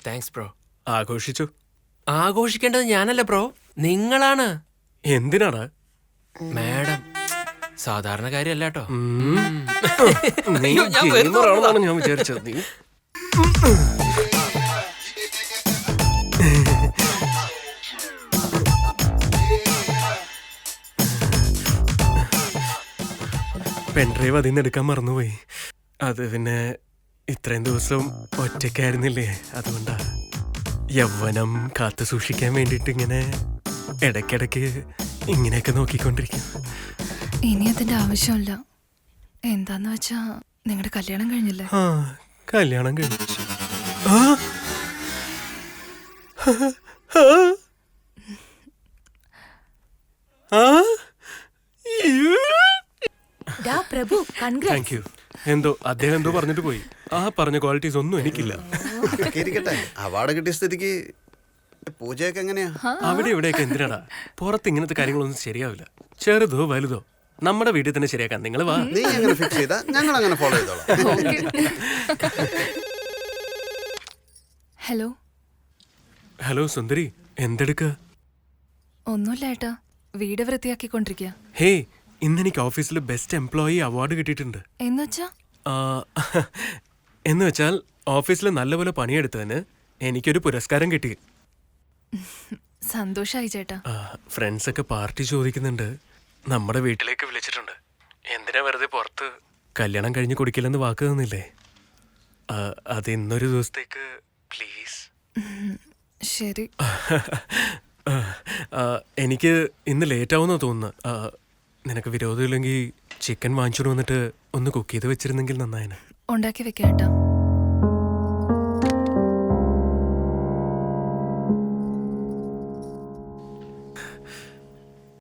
Thanks bro. ആഘോഷിച്ചു. ആഘോഷിക്കേണ്ടത് ഞാനല്ല bro, നിങ്ങളാണ്. എന്തിനാടാ? മാഡം സാധാരണ കാര്യമല്ല കേട്ടോ. നീ ഗെയിമറാണെന്നാണ് ഞാൻ വിചാരിച്ചത്. നീ പെൻഡ്രൈവ് അതിൽ നിന്ന് എടുക്കാൻ മറന്നുപോയി. അത് പിന്നെ ഇത്രയും ദിവസം ഒറ്റയ്ക്കായിരുന്നില്ലേ, അതുകൊണ്ടാ. യൗവനം കാത്തു സൂക്ഷിക്കാൻ വേണ്ടിയിട്ട് ഇങ്ങനെ ഇടയ്ക്കിടയ്ക്ക് ഇങ്ങനെയൊക്കെ നോക്കിക്കൊണ്ടിരിക്കും. ഇനി അതിന്റെ ആവശ്യമില്ല. എന്താന്ന് വെച്ചാ നിങ്ങളുടെ കല്യാണം കഴിഞ്ഞില്ലേ? ആ, കല്യാണം കഴിച്ചു. പ്രഭു, താങ്ക് യു. എന്തോ അദ്ദേഹം എന്തോ പറഞ്ഞിട്ട് പോയി. ആ പറഞ്ഞ ക്വാളിറ്റീസ് ഒന്നും എനിക്കില്ല. അവാർഡ് കിട്ടിയ സ്ഥിതിക്ക് പൂജയൊക്കെ എങ്ങനെയാ? അവിടെ ഇവിടെയൊക്കെ എന്തിനാടാ? പുറത്ത് ഇങ്ങനത്തെ കാര്യങ്ങളൊന്നും ശരിയാവില്ല. ചെറുതോ വലുതോ നമ്മുടെ വീട്ടിൽ തന്നെ ശരിയാക്കാം. നിങ്ങൾ വാ. നീ അങ്ങനെ ഫിക്സ് ചെയ്താ ഞങ്ങൾ അങ്ങനെ ഫോളോ ചെയ്തോളാം. ഹലോ. ഹലോ സുന്ദരി, എന്തെടുക്ക? ഒന്നുമില്ല ഏട്ടാ, വീട് വൃത്തിയാക്കിക്കൊണ്ടിരിക്കുക. ഹേ, ഇന്നെനിക്ക് ഓഫീസിൽ ബെസ്റ്റ് എംപ്ലോയി അവാർഡ് കിട്ടിയിട്ടുണ്ട്. എന്നുവെച്ചാ? എന്ന് വെച്ചാൽ ഓഫീസിൽ നല്ലപോലെ പണിയെടുത്തതിന് എനിക്കൊരു പുരസ്കാരം കിട്ടി. സന്തോഷായി ചേട്ടാ. ഫ്രണ്ട്സ് ഒക്കെ പാർട്ടി ചോദിക്കുന്നുണ്ട്. നമ്മുടെ വീട്ടിലേക്ക് വിളിച്ചിട്ടുണ്ട്. എന്തിനാ വെറുതെ പുറത്ത്? കല്യാണം കഴിഞ്ഞ് കുടിക്കില്ലെന്ന് വാക്ക് തന്നില്ലേ? അത് ഇന്നൊരു ദിവസത്തേക്ക് പ്ലീസ്. ശരി. എനിക്ക് ഇന്ന് ലേറ്റ് ആവുമെന്നാ തോന്നുന്നു. നിനക്ക് വിരോധമില്ലെങ്കിൽ ചിക്കൻ വാങ്ങിച്ചോണ്ട് വന്നിട്ട് ഒന്ന് കുക്ക് ചെയ്ത് വെച്ചിരുന്നെങ്കിൽ നന്നായിന്. ഉണ്ടാക്കി വെക്കാം ഏട്ടാ.